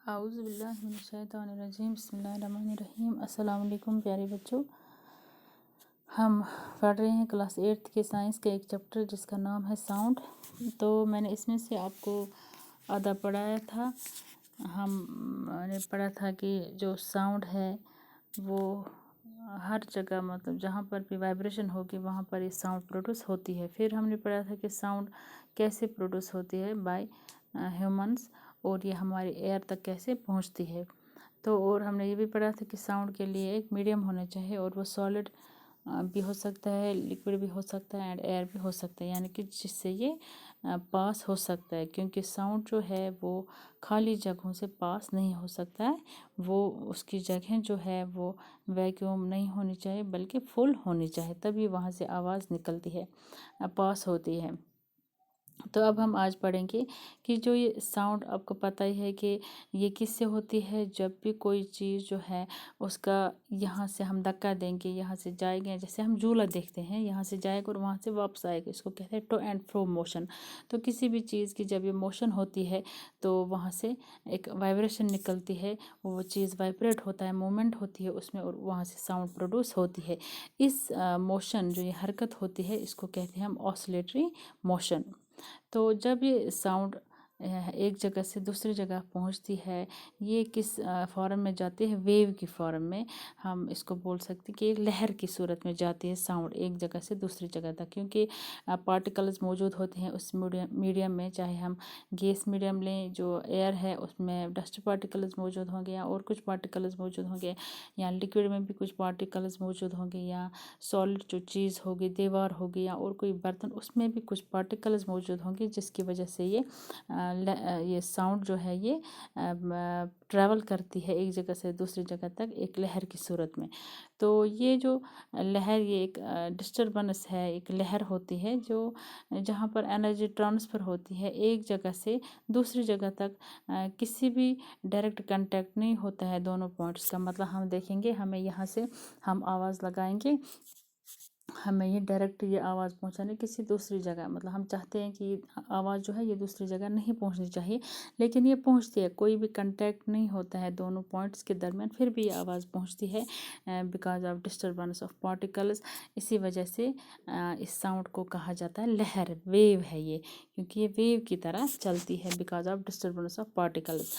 اعوذ باللہ من الشیطان الرجیم، بسم اللہ الرحمن الرحیم۔ السلام علیکم پیارے بچوں، ہم پڑھ رہے ہیں کلاس 8 کے سائنس کا ایک چیپٹر جس کا نام ہے ساؤنڈ۔ تو میں نے اس میں سے آپ کو آدھا پڑھایا تھا۔ ہم نے پڑھا تھا کہ جو ساؤنڈ ہے وہ ہر جگہ، مطلب جہاں پر بھی وائبریشن ہوگی وہاں پر یہ ساؤنڈ پروڈیوس ہوتی ہے۔ پھر ہم نے پڑھا تھا کہ ساؤنڈ کیسے پروڈیوس ہوتی ہے بائی ہیومنس، اور یہ ہمارے ایئر تک کیسے پہنچتی ہے۔ تو اور ہم نے یہ بھی پڑھا تھا کہ ساؤنڈ کے لیے ایک میڈیم ہونا چاہیے، اور وہ سالڈ بھی ہو سکتا ہے، لیکوڈ بھی ہو سکتا ہے، اینڈ ایئر بھی ہو سکتا ہے، یعنی کہ جس سے یہ پاس ہو سکتا ہے، کیونکہ ساؤنڈ جو ہے وہ خالی جگہوں سے پاس نہیں ہو سکتا ہے۔ وہ اس کی جگہیں جو ہے وہ ویکیوم نہیں ہونی چاہیے بلکہ فل ہونی چاہیے، تبھی وہاں سے آواز نکلتی ہے، پاس ہوتی ہے۔ تو اب ہم آج پڑھیں گے کہ جو یہ ساؤنڈ، آپ کو پتہ ہی ہے کہ یہ کس سے ہوتی ہے۔ جب بھی کوئی چیز جو ہے اس کا یہاں سے ہم دھکا دیں گے، یہاں سے جائے گا، جیسے ہم جھولا دیکھتے ہیں، یہاں سے جائے گا اور وہاں سے واپس آئے گا، اس کو کہتے ہیں ٹو اینڈ فرو موشن۔ تو کسی بھی چیز کی جب یہ موشن ہوتی ہے تو وہاں سے ایک وائبریشن نکلتی ہے، وہ چیز وائبریٹ ہوتا ہے، مومنٹ ہوتی ہے اس میں، اور وہاں سے ساؤنڈ پروڈیوس ہوتی ہے۔ اس موشن جو یہ حرکت ہوتی ہے اس کو کہتے ہیں ہم آسلیٹری موشن۔ تو جب یہ ساؤنڈ ایک جگہ سے دوسری جگہ پہنچتی ہے، یہ کس فارم میں جاتی ہے؟ ویو کی فارم میں۔ ہم اس کو بول سکتے کہ ایک لہر کی صورت میں جاتی ہے ساؤنڈ ایک جگہ سے دوسری جگہ تک، کیونکہ پارٹیکلز موجود ہوتے ہیں اس میڈیم میں، چاہے ہم گیس میڈیم لیں جو ایئر ہے، اس میں ڈسٹ پارٹیکلز موجود ہوں گے، یا اور کچھ پارٹیکلز موجود ہوں گے، یا لیکوڈ میں بھی کچھ پارٹیکلز موجود ہوں گے، یا سالڈ جو چیز ہوگی، دیوار ہوگی، یا اور کوئی برتن، اس میں بھی کچھ پارٹیکلز موجود ہوں گے، جس کی وجہ سے یہ ساؤنڈ جو ہے یہ ٹریول کرتی ہے ایک جگہ سے دوسری جگہ تک ایک لہر کی صورت میں۔ تو یہ جو لہر، یہ ایک ڈسٹربنس ہے، ایک لہر ہوتی ہے جو جہاں پر انرجی ٹرانسفر ہوتی ہے ایک جگہ سے دوسری جگہ تک، کسی بھی ڈائریکٹ کنٹیکٹ نہیں ہوتا ہے دونوں پوائنٹس کا۔ مطلب ہم دیکھیں گے، ہمیں یہاں سے ہم آواز لگائیں گے، ہمیں یہ ڈائریکٹ یہ آواز پہنچانے کسی دوسری جگہ، مطلب ہم چاہتے ہیں کہ یہ آواز جو ہے یہ دوسری جگہ نہیں پہنچنی چاہیے، لیکن یہ پہنچتی ہے، کوئی بھی کنٹیکٹ نہیں ہوتا ہے دونوں پوائنٹس کے درمیان، پھر بھی یہ آواز پہنچتی ہے because of disturbance of particles. اسی وجہ سے اس ساؤنڈ کو کہا جاتا ہے لہر، ویو ہے یہ، کیونکہ یہ ویو کی طرح چلتی ہے because of disturbance of particles.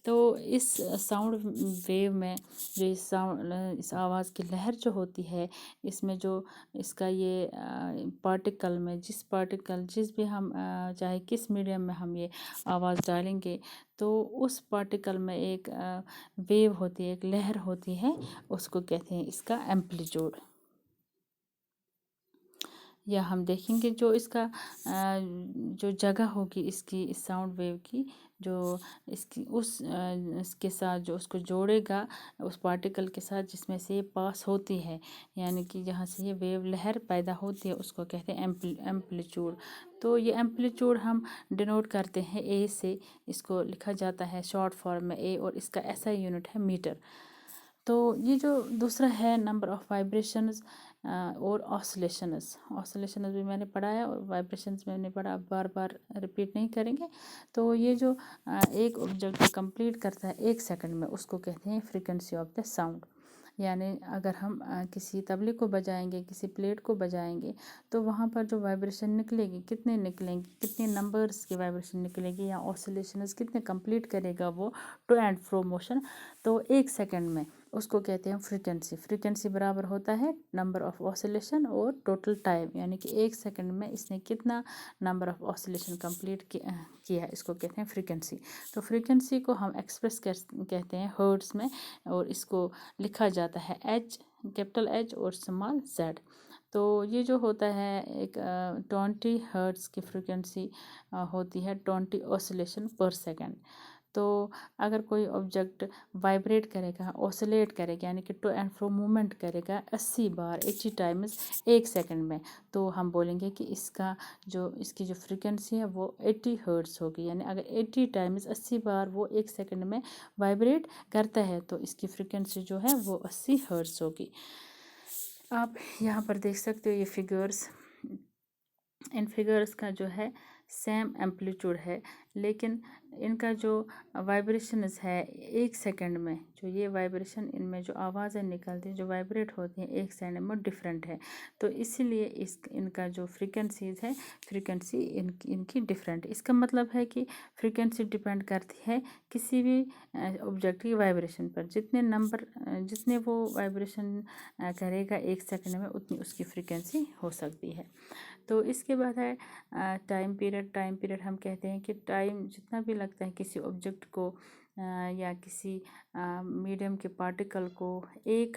تو اس ساؤنڈ ویو میں جو اس آواز کی لہر جو ہوتی ہے، اس میں جو اس کا یہ پارٹیکل میں جس بھی ہم چاہے کس میڈیم میں ہم یہ آواز ڈالیں گے، تو اس پارٹیکل میں ایک ویو ہوتی ہے، ایک لہر ہوتی ہے، اس کو کہتے ہیں اس کا ایمپلیٹیوڈ۔ یا ہم دیکھیں گے جو اس کا جو جگہ ہوگی اس کی، اس ساؤنڈ ویو کی، جو اس کی اس کے ساتھ جو اس کو جوڑے گا، اس پارٹیکل کے ساتھ جس میں سے یہ پاس ہوتی ہے، یعنی کہ جہاں سے یہ ویو لہر پیدا ہوتی ہے، اس کو کہتے ہیں ایمپلیٹیوڈ۔ تو یہ ایمپلیٹیوڈ ہم ڈینوٹ کرتے ہیں اے سے، اس کو لکھا جاتا ہے شارٹ فارم میں اے، اور اس کا ایسا یونٹ ہے میٹر۔ تو یہ جو دوسرا ہے نمبر آف وائبریشنز اور آسلیشنز بھی میں نے پڑھا ہے، اور وائبریشنز میں نے پڑھا، اب بار بار ریپیٹ نہیں کریں گے۔ تو یہ جو ایک آبجیکٹ کمپلیٹ کرتا ہے ایک سیکنڈ میں، اس کو کہتے ہیں فریکوینسی آف دا ساؤنڈ۔ یعنی اگر ہم کسی طبلے کو بجائیں گے، کسی پلیٹ کو بجائیں گے، تو وہاں پر جو وائبریشن نکلے گی، کتنے نکلیں گی، کتنے نمبرز کی وائبریشن نکلے گی، یا آسلیشنز کتنے کمپلیٹ کرے گا وہ ٹو اینڈ فرو موشن، تو ایک سیکنڈ میں، اس کو کہتے ہیں فریکوینسی برابر ہوتا ہے نمبر آف آسلیشن اور ٹوٹل ٹائم، یعنی کہ ایک سیکنڈ میں اس نے کتنا نمبر آف آسلیشن کمپلیٹ کیا ہے، اس کو کہتے ہیں فریکوینسی۔ تو فریکوینسی کو ہم ایکسپریس کہتے ہیں ہرٹز میں، اور اس کو لکھا جاتا ہے ایچ، کیپٹل ایچ اور اسمال زیڈ۔ تو یہ جو ہوتا ہے ایک 20 ہرٹز کی فریکوینسی ہوتی ہے، 20 آسلیشن پر سیکنڈ۔ تو اگر کوئی آبجیکٹ وائبریٹ کرے گا، اوسیلیٹ کرے گا، یعنی کہ ٹو اینڈ فرو موومنٹ کرے گا 80 بار، 80 ٹائمز ایک سیکنڈ میں، تو ہم بولیں گے کہ اس کی جو فریکوینسی ہے وہ 80 ہرٹز ہوگی۔ یعنی اگر 80 ٹائمز 80 بار وہ ایک سیکنڈ میں وائبریٹ کرتا ہے تو اس کی فریکوینسی جو ہے وہ 80 ہرٹز ہوگی۔ آپ یہاں پر دیکھ سکتے ہو یہ فگرز، ان فگرز کا جو ہے سیم ایمپلیٹیوڈ ہے، لیکن इनका जो वाइब्रेशंस है 1 सेकंड में, जो ये वाइब्रेशन इनमें जो आवाज़ें निकलती हैं, जो वाइब्रेट होती हैं 1 सेकंड में, डिफरेंट है। तो इसीलिए इनका जो फ्रीक्वेंसीज है, फ्रीक्वेंसी इनकी डिफरेंट। इसका मतलब है कि फ्रीक्वेंसी डिपेंड करती है किसी भी ऑब्जेक्ट की वाइब्रेशन पर। जितने वो वाइब्रेशन करेगा 1 सेकंड में, उतनी उसकी फ्रीक्वेंसी हो सकती है। तो इसके बाद है टाइम पीरियड। टाइम पीरियड हम कहते हैं कि टाइम जितना भी लगता है किसी ऑब्जेक्ट को या किसी मीडियम के पार्टिकल को एक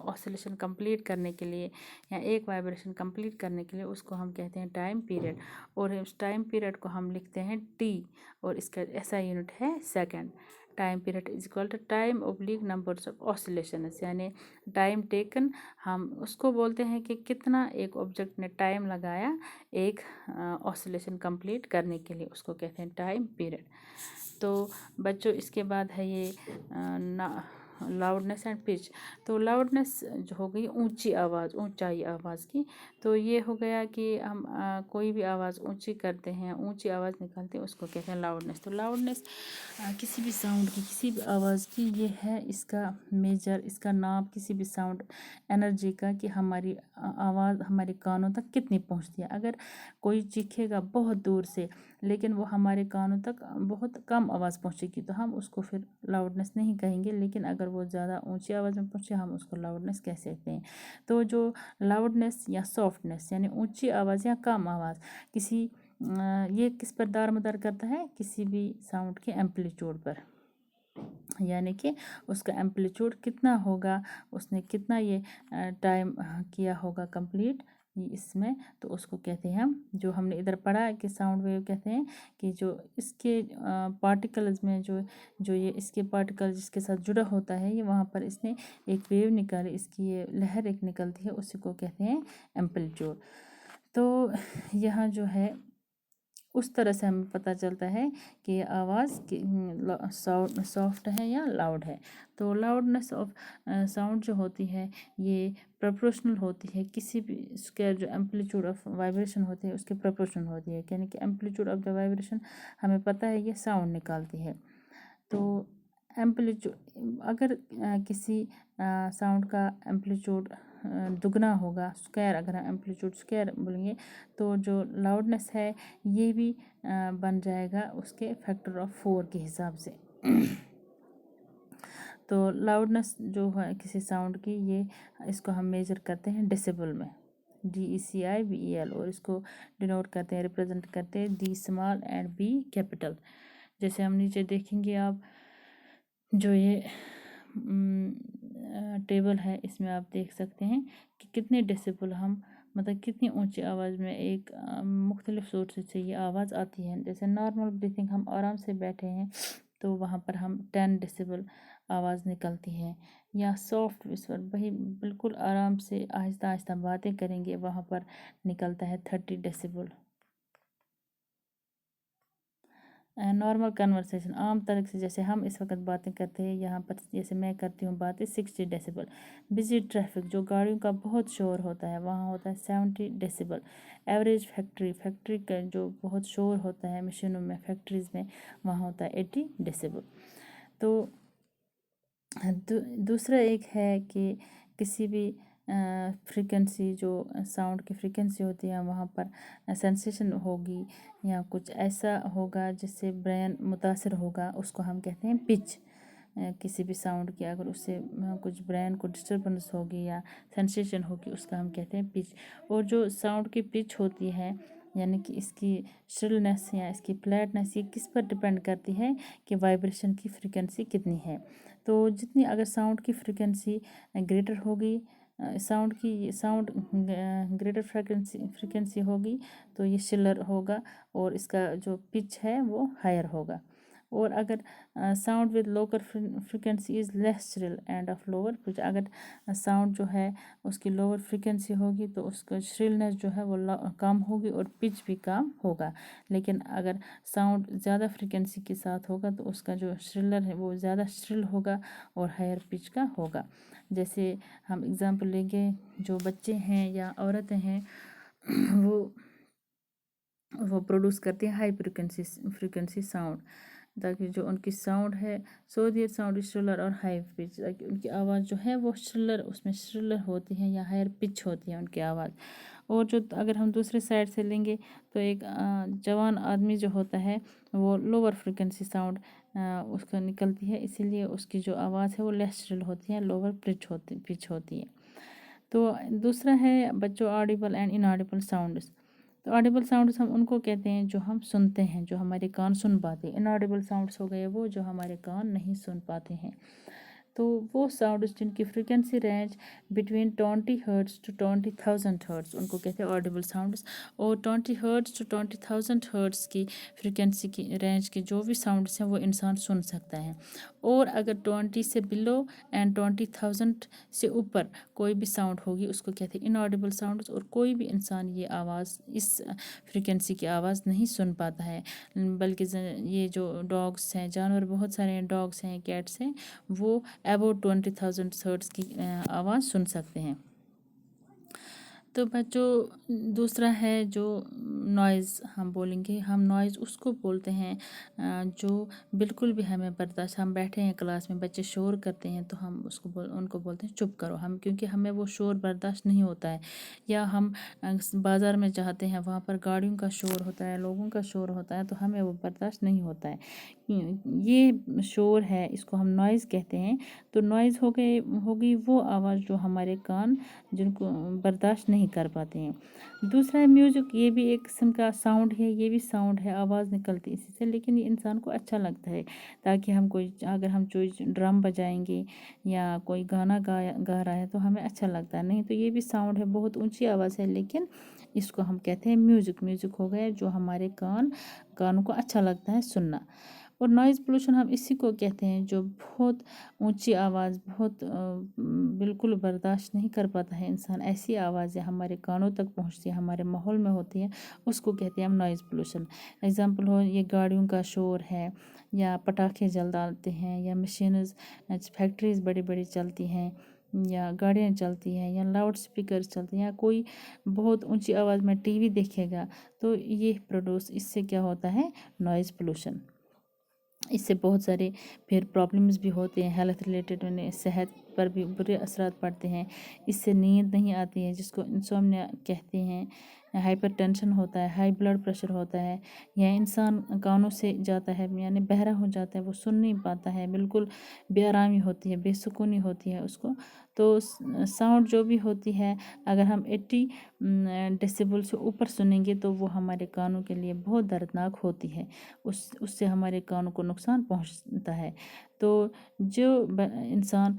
ऑसिलेशन कंप्लीट करने के लिए या एक वाइब्रेशन कंप्लीट करने के लिए, उसको हम कहते हैं टाइम पीरियड। और उस टाइम पीरियड को हम लिखते हैं टी, और इसका ऐसा यूनिट है second. Time period is equal to time oblique numbers of oscillation, यानी टाइम टेकन, हम उसको बोलते हैं कि कितना एक ऑब्जेक्ट ने टाइम लगाया एक ऑसिलेशन कंप्लीट करने के लिए, उसको कहते हैं टाइम पीरियड। तो बच्चों इसके बाद है ये लाउडनेस एंड पिच। तो लाउडनेस जो हो गई ऊंची आवाज़, ऊंचाई आवाज़ की। तो ये हो गया कि हम कोई भी आवाज़ ऊंची करते हैं, ऊंची आवाज़ निकालते हैं, उसको कहते हैं लाउडनेस। तो लाउडनेस किसी भी साउंड की, किसी भी आवाज़ की, ये है इसका मेजर, इसका नाप किसी भी साउंड एनर्जी का, कि हमारी आवाज़ हमारे कानों तक कितनी पहुंचती है। अगर कोई चीखेगा बहुत दूर से, लेकिन वो हमारे कानों तक बहुत कम आवाज़ पहुंचेगी, तो हम उसको फिर लाउडनेस नहीं कहेंगे। लेकिन अगर वो ज़्यादा ऊंची आवाज़ में पहुंचे, हम उसको लाउडनेस कह सकते हैं। तो जो लाउडनेस या सॉफ्टनेस, यानी ऊंची आवाज़ या कम आवाज़, ये किस पर दारमदार करता है, किसी भी साउंड के एम्पलीट्यूड पर, यानी कि उसका एम्पलीट्यूड कितना होगा, उसने कितना ये टाइम किया होगा कंप्लीट इसमें, तो उसको कहते हैं हम, जो हमने इधर पढ़ा है कि साउंड वेव कहते हैं कि जो इसके पार्टिकल्स में जो ये इसके पार्टिकल जिसके साथ जुड़ा होता है, ये वहाँ पर इसने एक वेव निकाली, इसकी ये लहर एक निकलती है, उसी को कहते हैं एम्पलीट्यूड। तो यहाँ जो है उस तरह से हमें पता चलता है कि आवाज़ सॉफ्ट है या लाउड है। तो लाउडनेस ऑफ साउंड जो होती है, ये प्रोपोर्शनल होती है किसी भी उसके जो एम्पलीट्यूड ऑफ वाइब्रेशन होती है उसके प्रोपोर्शनल होती है। यानी कि एम्पलीट्यूड ऑफ द वाइब्रेशन हमें पता है ये साउंड निकालती है। तो एम्पलीट्यूड, अगर किसी साउंड का एम्पलीट्यूड दुगना होगा, स्क्वायर, अगर हम एम्पलीट्यूड स्क्वायर बोलेंगे, तो जो लाउडनेस है ये भी बन जाएगा उसके फैक्टर ऑफ 4 के हिसाब से। तो लाउडनेस जो है किसी साउंड की, ये इसको हम मेजर करते हैं डेसिबल में, DECIBEL, और इसको डिनोट करते हैं, रिप्रेजेंट करते हैं D small and B capital. जैसे हम नीचे देखेंगे आप, जो ये टेबल है, इसमें आप देख सकते हैं कि कितने डेसिबल हम, मतलब कितनी ऊंची आवाज़ में एक मुख्तलिफ सोर्सेज से ये आवाज़ आती है। जैसे नॉर्मल ब्रीथिंग, हम आराम से बैठे हैं तो वहाँ पर हम 10 डेसिबल आवाज़ निकलती है। या सॉफ्ट विस्पर, वही बिल्कुल आराम से आहिस्ता आहिस्ता बातें करेंगे, वहाँ पर निकलता है 30 डेसिबल। नॉर्मल कन्वर्सेशन, आम तरह से जैसे हम इस वक्त बातें करते हैं यहाँ पर, जैसे मैं करती हूँ बातें, 60 डेसिबल। बिजी ट्रैफिक, जो गाड़ियों का बहुत शोर होता है, वहाँ होता है 70 डेसिबल। एवरेज फैक्ट्री का जो बहुत शोर होता है मशीनों में, फैक्ट्रीज़ में, वहाँ होता है 80 डेसिबल। तो दूसरा एक है कि किसी भी फ्रीक्वेंसी, जो साउंड की फ्रीक्वेंसी होती है, वहाँ पर सेंसेशन होगी या कुछ ऐसा होगा जिससे ब्रेन मुतासर होगा, उसको हम कहते हैं पिच। किसी भी साउंड की अगर उससे कुछ ब्रेन को डिस्टर्बेंस होगी या सेंसेशन होगी, उसका हम कहते हैं पिच। और जो साउंड की पिच होती है, यानी कि इसकी श्रिलनेस या इसकी फ्लैटनेस, ये किस पर डिपेंड करती है कि वाइब्रेशन की फ्रीक्वेंसी कितनी है। तो जितनी अगर साउंड की फ्रीक्वेंसी ग्रेटर होगी, साउंड ग्रेटर फ्रीक्वेंसी होगी, तो ये शिलर होगा, और इसका जो पिच है वो हायर होगा। और अगर sound with lower frequency is less shrill end of lower pitch, अगर साउंड जो है उसकी लोअर फ्रीक्वेंसी होगी तो उसका श्रिलनेस जो है वो कम होगी और पिच भी कम होगा। लेकिन अगर साउंड ज़्यादा फ्रीक्वेंसी के साथ होगा तो उसका जो श्रिलर है वो ज़्यादा श्रिल होगा और हायर पिच का होगा। जैसे हम एग्ज़ाम्पल लेंगे, जो बच्चे हैं या औरतें हैं, वो प्रोड्यूस करते हैं हाई फ्रीक्वेंसी साउंड। ताकि जो उनकी साउंड है सो देयर साउंड श्रिलर और हाई पिच, ताकि उनकी आवाज़ जो है वो श्रिलर, उसमें श्रिलर होती है या हायर पिच होती है उनकी आवाज़। और जो अगर हम दूसरे साइड से लेंगे तो एक जवान आदमी जो होता है वो लोअर फ्रिक्वेंसी साउंड उसका निकलती है, इसीलिए उसकी जो आवाज़ है वो लेस श्रिल होती है, लोअर पिच होती है। तो दूसरा है बच्चों ऑडिबल एंड इनऑडिबल साउंड्स। तो ऑडिबल साउंड्स हम उनको कहते हैं जो हम सुनते हैं, जो हमारे कान सुन पाते हैं। इनऑडिबल साउंड्स हो गए वो जो हमारे कान नहीं सुन पाते हैं। तो वो साउंड्स जिनकी frequency range between 20 hertz to 20,000 hertz, उनको कहते हैं ऑडिबल साउंड्स। और 20 हर्ट्ज टू 20,000 हर्ट्ज की फ्रीक्वेंसी की रेंज के जो भी साउंड्स हैं वो इंसान सुन सकता है। और अगर 20 से बिलो एंड 20,000 से ऊपर कोई भी साउंड होगी उसको कहते हैं इनऑडिबल साउंड्स। और कोई भी इंसान ये आवाज़, इस फ्रीक्वेंसी की आवाज़ नहीं सुन पाता है, बल्कि ये जो डॉग्स हैं, जानवर बहुत सारे हैं, डॉग्स हैं, कैट्स हैं, वो अबाउट 20,000 हर्ट्ज की आवाज़ सुन सकते हैं। तो बच्चों दूसरा है जो नॉइज़ हम बोलेंगे, हम नॉइज़ उसको बोलते हैं जो बिल्कुल भी हमें बर्दाश्त, हम बैठे हैं क्लास में, बच्चे शोर करते हैं तो हम उनको बोलते हैं चुप करो, हम क्योंकि हमें वो शोर बर्दाश्त नहीं होता है। या हम बाज़ार में जाते हैं, वहाँ पर गाड़ियों का शोर होता है, लोगों का शोर होता है, तो हमें वो बर्दाश्त नहीं होता है। ये शोर है, इसको हम नॉइज़ कहते हैं। तो नॉइज़ होगी वो आवाज़ जो हमारे कान जिनको बर्दाश्त नहीं कर पाते हैं। दूसरा है म्यूज़िक, ये भी एक किस्म का साउंड है, ये भी साउंड है, आवाज़ निकलती है इसी से, लेकिन ये इंसान को अच्छा लगता है। ताकि हम अगर हम कोई ड्रम बजाएंगे या कोई गाना गा रहा है तो हमें अच्छा लगता है। नहीं तो ये भी साउंड है, बहुत ऊंची आवाज़ है, लेकिन इसको हम कहते हैं म्यूज़िक। म्यूज़िक हो गया जो हमारे कानों को अच्छा लगता है सुनना। और नॉइज़ पोल्यूशन हम इसी को कहते हैं जो बहुत ऊंची आवाज़, बहुत बिल्कुल बर्दाश्त नहीं कर पाता है इंसान, ऐसी आवाज़ें हमारे कानों तक पहुंचती है, हमारे माहौल में होती है, उसको कहते हैं हम नॉइज़ पोल्यूशन। एग्जांपल हो, ये गाड़ियों का शोर है, या पटाखे जल डालते हैं, या मशीनस, फैक्ट्रीज बड़ी बड़ी चलती हैं, या गाड़ियाँ चलती हैं, या लाउड स्पीकर चलते हैं, या कोई बहुत ऊंची आवाज़ में टीवी देखेगा, तो ये प्रोड्यूस, इससे क्या होता है, नॉइज़ पोल्यूशन। इससे बहुत सारे फिर प्रॉब्लम्स भी होते हैं हेल्थ रिलेटेड, उन्हें सेहत पर भी बुरे असरात पड़ते हैं। इससे नींद नहीं आती है, जिसको इंसोम्निया कहते हैं। हाइपर टेंशन होता है, हाई ब्लड प्रेशर होता है, या इंसान कानों से जाता है, यानी बहरा हो जाता है, वो सुन नहीं पाता है, बिल्कुल बेआरामी होती है, बेसुकूनी होती है उसको। तो साउंड जो भी होती है, अगर हम 80 डेसिबल से ऊपर सुनेंगे तो वो हमारे कानों के लिए बहुत दर्दनाक होती है, उससे हमारे कानों को नुकसान पहुंचता है। तो जो इंसान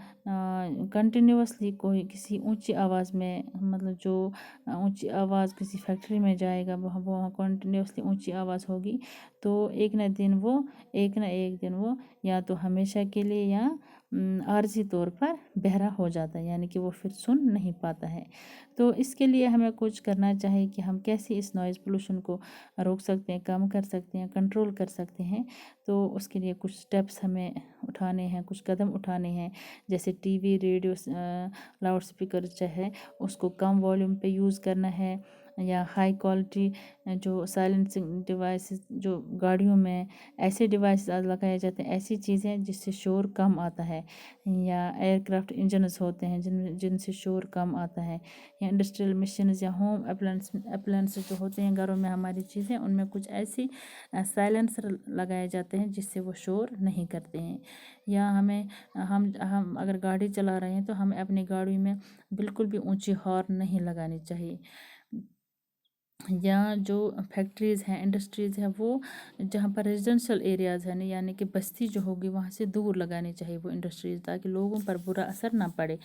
कंटिन्यूअसली कोई किसी ऊंची आवाज़ में, मतलब जो ऊंची आवाज़ किसी फैक्ट्री में जाएगा, वहाँ कंटिन्यूअसली ऊंची आवाज़ होगी, तो एक ना एक दिन वो या तो हमेशा के लिए या आर्जी तौर पर बहरा हो जाता है, यानी कि वो फिर सुन नहीं पाता है। तो इसके लिए हमें कुछ करना चाहिए कि हम कैसे इस नॉइज़ पोल्यूशन को रोक सकते हैं, कम कर सकते हैं, कंट्रोल कर सकते हैं। तो उसके लिए कुछ स्टेप्स हमें उठाने हैं, कुछ कदम उठाने हैं, जैसे टीवी, रेडियो, लाउड स्पीकर चाहे उसको कम वॉल्यूम पे यूज़ करना है, या हाई क्वालिटी जो साइलेंसिंग डिवाइसेस जो गाड़ियों में ऐसे डिवाइस लगाए जाते हैं, ऐसी चीज़ें जिससे शोर कम आता है, या एयरक्राफ्ट इंजन्स होते हैं जिनसे शोर कम आता है, या इंडस्ट्रियल मशीन्स या होम अप्लायंस जो होते हैं घरों में हमारी चीज़ें, उनमें कुछ ऐसी साइलेंसर लगाए जाते हैं जिससे वो शोर नहीं करते हैं। या हम अगर गाड़ी चला रहे हैं तो हमें अपनी गाड़ी में बिल्कुल भी ऊंची हॉर्न नहीं लगानी चाहिए। या जो फैक्ट्रीज़ हैं, इंडस्ट्रीज़ हैं, वो जहाँ पर रेजिडेंशियल एरियाज़ हैं, यानी कि बस्ती जो होगी वहाँ से दूर लगानी चाहिए वो इंडस्ट्रीज़, ताकि लोगों पर बुरा असर ना पड़े।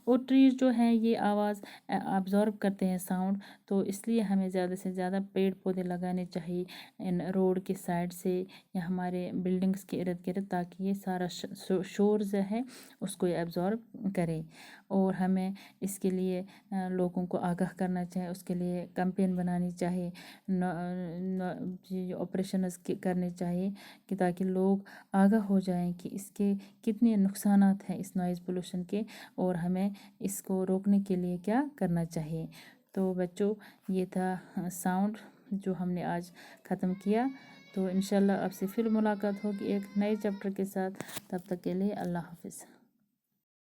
और ट्रीज़ जो हैं ये आवाज़ अब्जॉर्ब करते हैं साउंड, तो इसलिए हमें ज़्यादा से ज़्यादा पेड़ पौधे लगाने चाहिए इन रोड के साइड से या हमारे बिल्डिंग्स के इर्द गिर्द, ताकि ये सारा शोर जो है उसको ये अब्जॉर्ब करे। और हमें इसके लिए लोगों को आगाह करना चाहिए, उसके लिए कैंपेन बनानी चाहिए, ऑपरेशन करने चाहिए, कि ताकि लोग आगाह हो जाएं कि इसके कितने नुकसानात हैं इस नॉइज़ पोल्यूशन के, और हमें इसको रोकने के लिए क्या करना चाहिए। तो बच्चों ये था साउंड जो हमने आज ख़त्म किया। تو انشاءاللہ آپ سے پھر ملاقات ہوگی ایک نئے چیپٹر کے ساتھ. تب تک کے لیے اللہ حافظ.